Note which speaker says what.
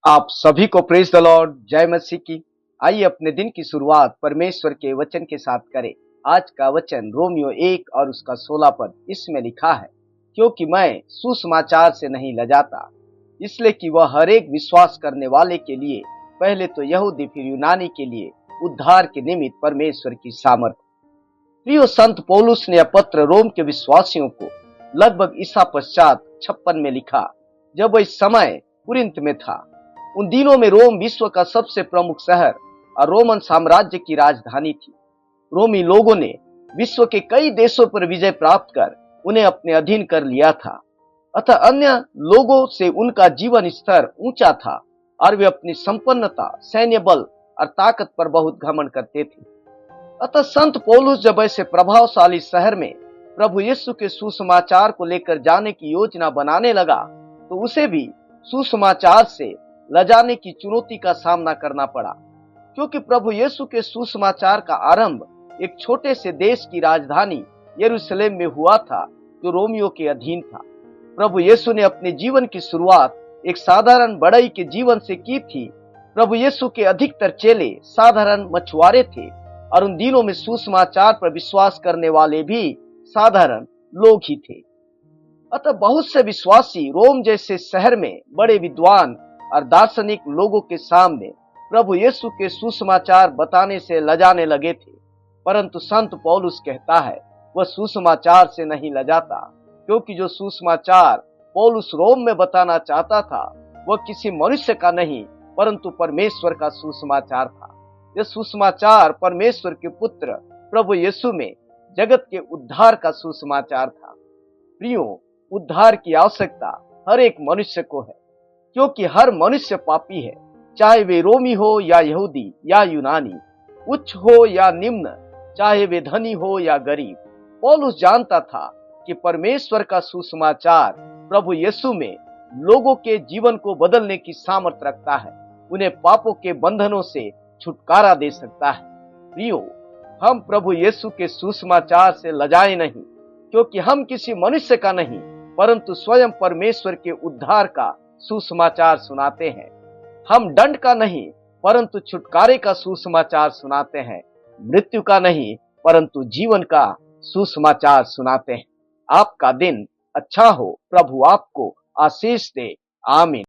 Speaker 1: आप सभी को प्रेज द लॉर्ड, जय मसीह की। आइए अपने दिन की शुरुआत परमेश्वर के वचन के साथ करें। आज का वचन रोमियो 1 और उसका 16 पद। इसमें लिखा है, क्योंकि मैं सुसमाचार से नहीं लजाता, इसलिए कि वह हर एक विश्वास करने वाले के लिए, पहले तो यहूदी फिर यूनानी के लिए, उद्धार के निमित्त परमेश्वर की सामर्थ। प्रियो, संत पौलुस ने यह पत्र रोम के विश्वासियों को लगभग ईसा पश्चात 56 में लिखा, जब वह समय कुरिन्थ में था। उन दिनों में रोम विश्व का सबसे प्रमुख शहर और रोमन साम्राज्य की राजधानी थी। रोमी लोगों ने विश्व के कई देशों पर विजय प्राप्त कर उन्हें अपने अधीन कर लिया था। अतः अन्य लोगों से उनका जीवन स्तर ऊंचा था और वे अपनी संपन्नता, सैन्य बल और ताकत पर बहुत घमंड करते थे। अतः संत पौलुस जब ऐसे प्रभावशाली शहर में प्रभु यीशु के सुसमाचार को लेकर जाने की योजना बनाने लगा, तो उसे भी सुसमाचार से लजाने की चुनौती का सामना करना पड़ा, क्योंकि प्रभु यीशु के सुसमाचार का आरंभ एक छोटे से देश की राजधानी यरूशलेम में हुआ था, जो रोमियो के अधीन था। प्रभु यीशु ने अपने जीवन की शुरुआत एक साधारण बढ़ई के जीवन से की थी। प्रभु यीशु के अधिकतर चेले साधारण मछुआरे थे और उन दिनों में सुसमाचार पर विश्वास करने वाले भी साधारण लोग ही थे। अतः बहुत से विश्वासी रोम जैसे शहर में बड़े विद्वान और दार्शनिक लोगों के सामने प्रभु यीशु के सुसमाचार बताने से लजाने लगे थे। परंतु संत पौलुस कहता है, वह सुसमाचार से नहीं लजाता, क्योंकि जो सुसमाचार पौलुस रोम में बताना चाहता था, वह किसी मनुष्य का नहीं परंतु परमेश्वर का सुसमाचार था। यह सुसमाचार परमेश्वर के पुत्र प्रभु यीशु में जगत के उद्धार का सुसमाचार था। प्रियो, उद्धार की आवश्यकता हर एक मनुष्य को है, क्योंकि हर मनुष्य पापी है, चाहे वे रोमी हो या यहूदी या यूनानी, उच्च हो या निम्न, चाहे वे धनी हो या गरीब। पौलुस जानता था कि परमेश्वर का सुसमाचार प्रभु यीशु में लोगों के जीवन को बदलने की सामर्थ्य रखता है, उन्हें पापों के बंधनों से छुटकारा दे सकता है। प्रियो, हम प्रभु यीशु के सुसमाचार से लजाए नहीं, क्योंकि हम किसी मनुष्य का नहीं परंतु स्वयं परमेश्वर के उद्धार का सुसमाचार सुनाते हैं। हम दंड का नहीं परंतु छुटकारे का सुसमाचार सुनाते हैं, मृत्यु का नहीं परंतु जीवन का सुसमाचार सुनाते हैं। आपका दिन अच्छा हो, प्रभु आपको आशीष दे। आमीन।